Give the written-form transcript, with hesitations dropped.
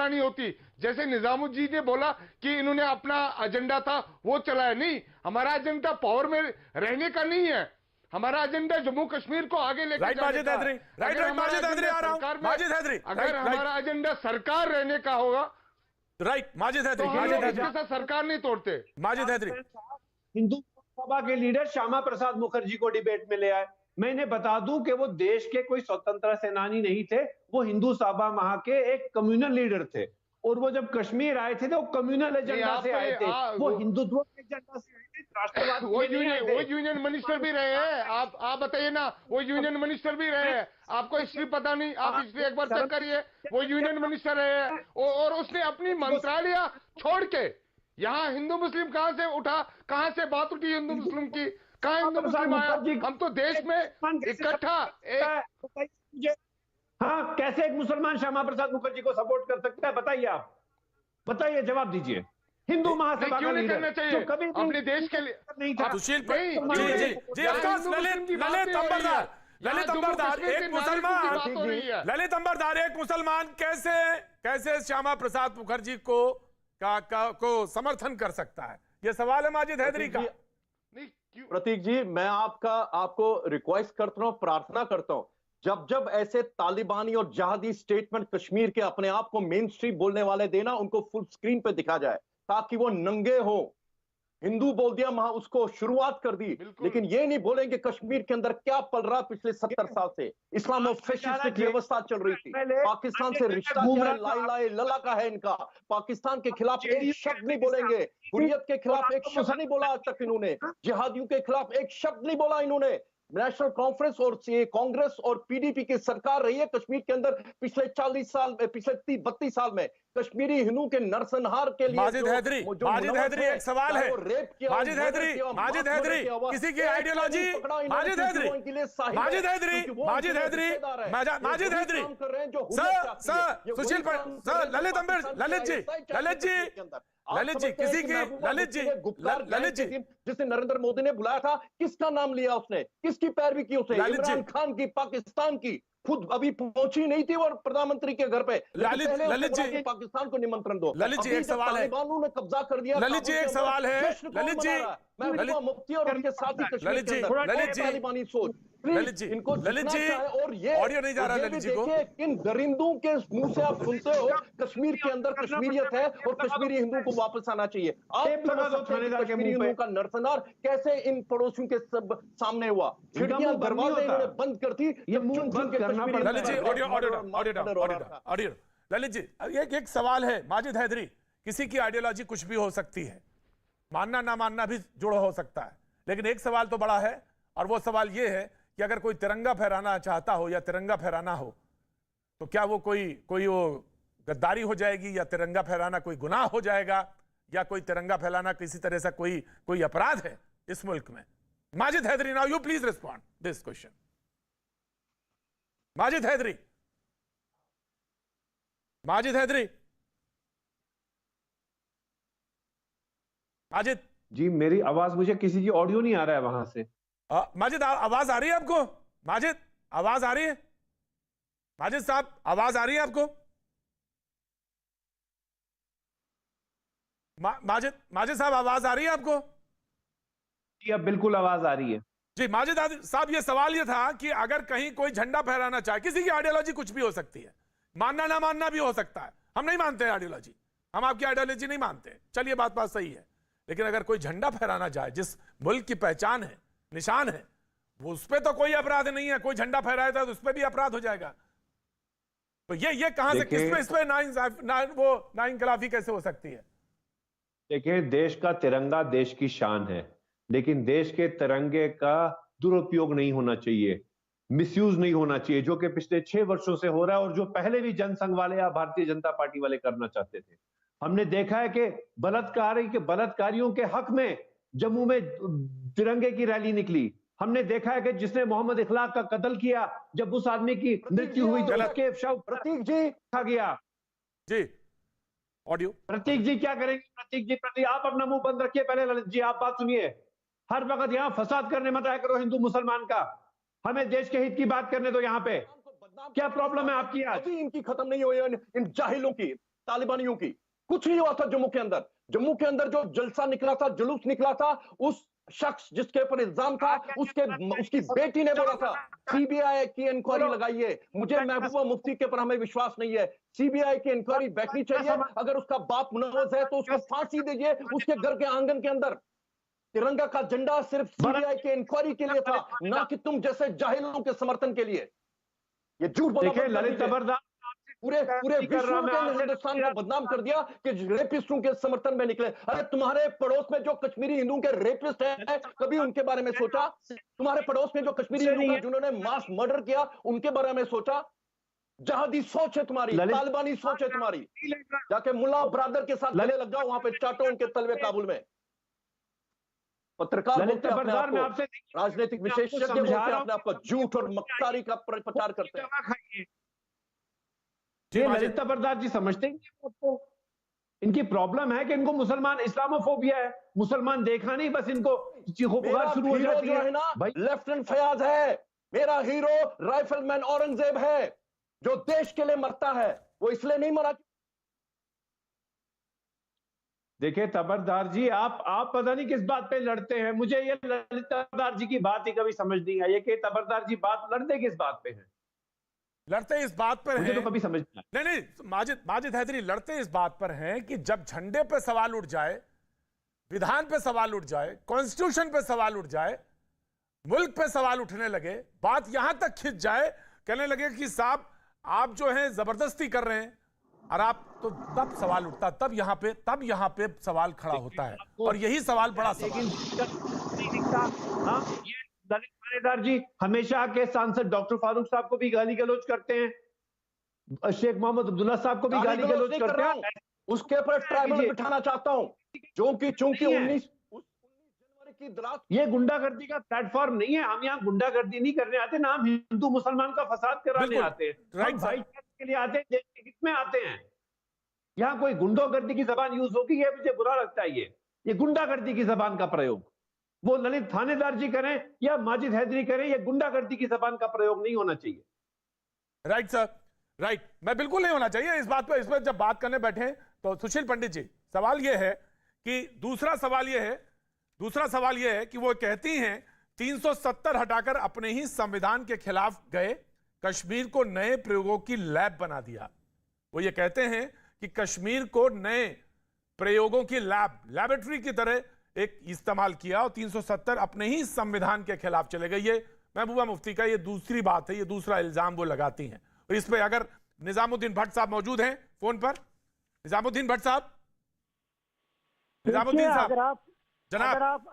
चलानी होती। जैसे निजामुद्दीन ने बोला कि इन्होंने अपना एजेंडा था वो चलाया, नहीं, हमारा एजेंडा पावर में रहने का नहीं है, हमारा एजेंडा जम्मू कश्मीर को आगे लेकर जाने का है। अगर हमारा एजेंडा सरकार रहने का होगा, राइट माजिद हैदरी, तो हम लोग इसके साथ सरकार नहीं तोड़ते। माजिद हैदरी हिंदू सभा के लीडर श्यामा प्रसाद मुखर्जी को डिबेट में ले आए। मैं इन्हें बता दूं कि वो देश के कोई स्वतंत्रता सेनानी नहीं थे, वो हिंदू सभा वहां के एक कम्युनल लीडर थे, और वो जब कश्मीर आए थे तो कम्युनल एजेंडा से आए थे, वो हिंदुत्व के एजेंडा से आए थे, राष्ट्रवाद वो यूनियन मिनिस्टर भी रहे हैं। आप बताइए ना, वो यूनियन मिनिस्टर भी रहे हैं। आपको हिस्ट्री पता नहीं, आप हिस्ट्री एक बार चेक करिए। वो यूनियन मिनिस्टर रहे हैं और उसने अपनी मंत्रालय छोड़ के यहाँ हिंदू मुस्लिम कहां से उठा, कहां से बात उठी हिंदू मुस्लिम की, कहां हिंदू मुस्लिम आया? हम तो देश में इकट्ठा हाँ, कैसे एक मुसलमान श्यामा प्रसाद मुखर्जी को सपोर्ट कर सकता है? बताइए, आप बताइए, जवाब दीजिए। हिंदू महासभा का लीडर जो कभी अपने देश के लिए नहीं था। सुशील ललित अंबरदार एक मुसलमान कैसे श्यामा प्रसाद मुखर्जी को समर्थन कर सकता है? यह सवाल है माजिद हैदरी का। प्रतीक जी, मैं आपको रिक्वेस्ट करता हूं, प्रार्थना करता हूं, जब ऐसे तालिबानी और जहादी स्टेटमेंट कश्मीर के अपने आप को मेन स्ट्रीम बोलने वाले देना, उनको फुल स्क्रीन पे दिखा जाए ताकि वो नंगे हो। हिंदू बोल दिया, वहां उसको शुरुआत कर दी, लेकिन ये नहीं बोलेंगे कश्मीर के अंदर क्या पल रहा पिछले 70 साल से। इस्लामो फैशिस्टिक व्यवस्था चल रही थी, पाकिस्तान से रिश्ता क्या है, लाई लला का है इनका। पाकिस्तान के खिलाफ एक शब्द नहीं बोलेंगे, हुर्रियत के खिलाफ एक शब्द नहीं बोला आज तक इन्होंने, जिहादियों के खिलाफ एक शब्द नहीं बोला इन्होंने। नेशनल कॉन्फ्रेंस और कांग्रेस और पीडीपी की सरकार रही है कश्मीर के अंदर पिछले 40 साल में, पिछले 32 साल में। कश्मीरी हिंदू के नरसंहार के लिए माजिद हैदरी एक सवाल है। माजिद हैदरी किसी की आइडियोलॉजी, माजिद हैदरी सुशील सर, ललित जी जिसे नरेंद्र मोदी ने बुलाया था, किसका नाम लिया उसने, किसकी पैरवी की उसने? इमरान खान की, पाकिस्तान की। खुद अभी पहुंची नहीं थी और प्रधानमंत्री के घर पे। ललित जी पाकिस्तान को निमंत्रण दो। ललित जी एक सवाल है, तालिबानों ने कब्जा कर दिया। ललित जी एक सवाल है, ललित जी मुफ्ती और उनके साथी तालिबानी सोच। इनको और ये ऑडियो नहीं जा रहा ललित जी को। किन दरिंदों के मुंह से आप सुनते हो कश्मीर के अंदर कश्मीरियत है और कश्मीरी हिंदू को वापस आना चाहिए। कश्मीरी हिंदुओं का नरसंहार कैसे इन पड़ोसियों के सब सामने हुआ? खिड़कियां दरवाजे इन्होंने बंद कर दी। ललित जी ऑडियो ललित जी एक सवाल है माजिद हैदरी, किसी की आइडियोलॉजी कुछ भी हो सकती है, मानना ना मानना भी जुड़ा हो सकता है, लेकिन एक सवाल तो बड़ा है, और वो सवाल ये है कि अगर कोई तिरंगा फहराना चाहता हो या तिरंगा फहराना हो तो क्या वो कोई वो गद्दारी हो जाएगी, या तिरंगा फहराना कोई गुनाह हो जाएगा, या कोई तिरंगा फैलाना किसी तरह से कोई अपराध है इस मुल्क में? Majid Haidari, now you please respond this question. Majid Haidari Majid ji, मेरी आवाज, मुझे किसी की ऑडियो नहीं आ रहा है वहां से। माजिद आवाज आ रही है आपको? माजिद आवाज आ रही है? माजिद साहब आवाज आ रही है आपको? माजिद साहब आवाज आ रही है आपको? जी अब बिल्कुल आवाज आ रही है। जी माजिद साहब, ये सवाल ये था कि अगर कहीं कोई झंडा फहराना चाहे, किसी की आइडियोलॉजी कुछ भी हो सकती है, मानना ना मानना भी हो सकता है, हम नहीं मानते आइडियोलॉजी, हम आपकी आइडियोलॉजी नहीं मानते, चलिए बात सही है, लेकिन अगर कोई झंडा फहराना चाहे जिस मुल्क की पहचान है, निशान है, वो उस पर तो कोई अपराध नहीं है। कोई झंडा फहराया था तो उस पर भी अपराध हो जाएगा। तो ये कहां से, किस पे, इस पे नाइंसाफी कैसे हो सकती है? देखिए, देश का तिरंगा देश की शान है, लेकिन देश के तिरंगे का दुरुपयोग नहीं होना चाहिए, मिसयूज नहीं होना चाहिए, जो कि पिछले 6 वर्षों से हो रहा है और जो पहले भी जनसंघ वाले या भारतीय जनता पार्टी वाले करना चाहते थे। हमने देखा है कि बलात्कारियों के हक में जम्मू में तिरंगे की रैली निकली। हमने देखा है कि जिसने मोहम्मद इखलाक का कत्ल किया, जब उस आदमी की मृत्यु हुई तो उसके शव प्रतीक जी खा गया। जी ऑडियो। प्रतीक जी क्या करेंगे? प्रतीक आप अपना मुंह बंद रखिए पहले। ललित जी आप बात सुनिए। हर वक्त यहाँ फसाद करने मत आया करो हिंदू मुसलमान का, हमें देश के हित की बात करने दो। यहाँ पे क्या प्रॉब्लम है आपकी? आज इनकी खत्म नहीं हुई इन जाहिलों की। तालिबानियों की। कुछ नहीं हुआ था जम्मू के अंदर। जम्मू के अंदर जो जलसा निकला था, जुलूस निकला था, उस शख्स जिसके ऊपर इल्जाम था, उसकी बेटी ने बोला था सीबीआई की इंक्वायरी लगाइए। मुझे महबूबा मुफ्ती के ऊपर हमें विश्वास नहीं है, सीबीआई की इंक्वायरी बैठनी चाहिए। अगर उसका बाप मुलव्वस है तो उसको फांसी दीजिए उसके घर के आंगन के अंदर। तिरंगा का झंडा सिर्फ सीबीआई की इंक्वायरी के लिए था, ना कि तुम जैसे जाहिलों के समर्थन के लिए। ये झूठ बोला ललित तबरदार पूरे विश्व में हिंदुस्तान को बदनाम कर दिया कि रेपिस्टों के समर्थन में निकले। अरे तुम्हारे पड़ोस में जो कश्मीरी हिंदुओं के रेपिस्ट हैं, कभी उनके बारे में सोचा? तुम्हारे पड़ोस में जो कश्मीरी हिंदू हैं जिन्होंने मास मर्डर किया, उनके बारे में सोचा? जहादी सोच है तुम्हारी, तालिबानी सोच है तुम्हारी। जाके मुल्ला ब्रादर के साथ गले लग जाओ, वहां पे चाटो उनके तलवे काबुल में। पत्रकार बोलते हैं अपने आप को, राजनीतिक विशेषज्ञ बोलते हैं अपने आप को, झूठ और मक्कारी का प्रचार करते हैं। ललित तबरदार जी समझते हैं आपको? इनकी प्रॉब्लम है कि इनको मुसलमान इस्लामोफोबिया है, मुसलमान देखा नहीं, बस इनको पुकार शुरू हो जाती है ना। लेफ्टिनेंट फयाज है मेरा हीरो, राइफलमैन औरंगजेब है जो देश के लिए मरता है। वो इसलिए नहीं मरा। देखिए तबरदार जी, आप पता नहीं किस बात पे लड़ते हैं। मुझे ये ललित तबरदार जी की बात ही कभी समझ नहीं आई है कि तबरदार जी बात लड़ते किस बात पे हैं। लड़ते इस बात पर हैं, तो कभी समझ नहीं माजिद हैदरी, लड़ते इस बात पर हैं कि जब झंडे पे सवाल उठ जाए, विधान पे सवाल उठ जाए, कॉन्स्टिट्यूशन पे सवाल उठ जाए, मुल्क पे सवाल उठने लगे, बात यहां तक खिंच जाए, कहने लगे कि साहब आप जो हैं जबरदस्ती कर रहे हैं, और आप तो तब सवाल उठता, तब यहां पे सवाल खड़ा होता है। और यही सवाल बड़ा ललित थानेदार जी हमेशा के सांसद डॉक्टर फारूक साहब को भी गाली गलौज करते हैं, शेख मोहम्मद अब्दुल्ला साहब को भी गाली गलौज करते हैं। उसके ऊपर ट्राइबल बिठाना चाहता हूं, चूंकि 19 जनवरी की रात। ये गुंडागर्दी का प्लेटफॉर्म नहीं है। हम यहाँ गुंडागर्दी नहीं करने आते ना, हम हिंदू मुसलमान का फसाद कराने आते हैं, भाईचारे के लिए आते हैं, देश के हित में आते हैं। यहाँ कोई गुंडागर्दी की जबान यूज होगी, ये मुझे बुरा लगता है। ये गुंडागर्दी की जबान का प्रयोग वो ललित थानेदार जी करें या माजिद हैदरी करें, ये गुंडागर्दी की जबान का प्रयोग नहीं होना चाहिए। राइट सर, राइट, मैं बिल्कुल नहीं होना चाहिए इस बात पर। इस पर जब बात करने बैठे तो सुशील पंडित जी, सवाल यह है कि दूसरा सवाल यह है कि वो कहती हैं 370 हटाकर अपने ही संविधान के खिलाफ गए, कश्मीर को नए प्रयोगों की लैब बना दिया। वो ये कहते हैं कि कश्मीर को नए प्रयोगों की लैबोरेटरी की तरह एक इस्तेमाल किया और 370 अपने ही संविधान के खिलाफ चले गए। ये महबूबा मुफ्ती का ये दूसरी बात है, ये दूसरा इल्जाम वो लगाती हैं। और इस पे अगर निजामुद्दीन भट्ट साहब मौजूद हैं फोन पर, निजामुद्दीन भट्ट साहब, निजामुद्दीन साहब, जनाब, अगर आप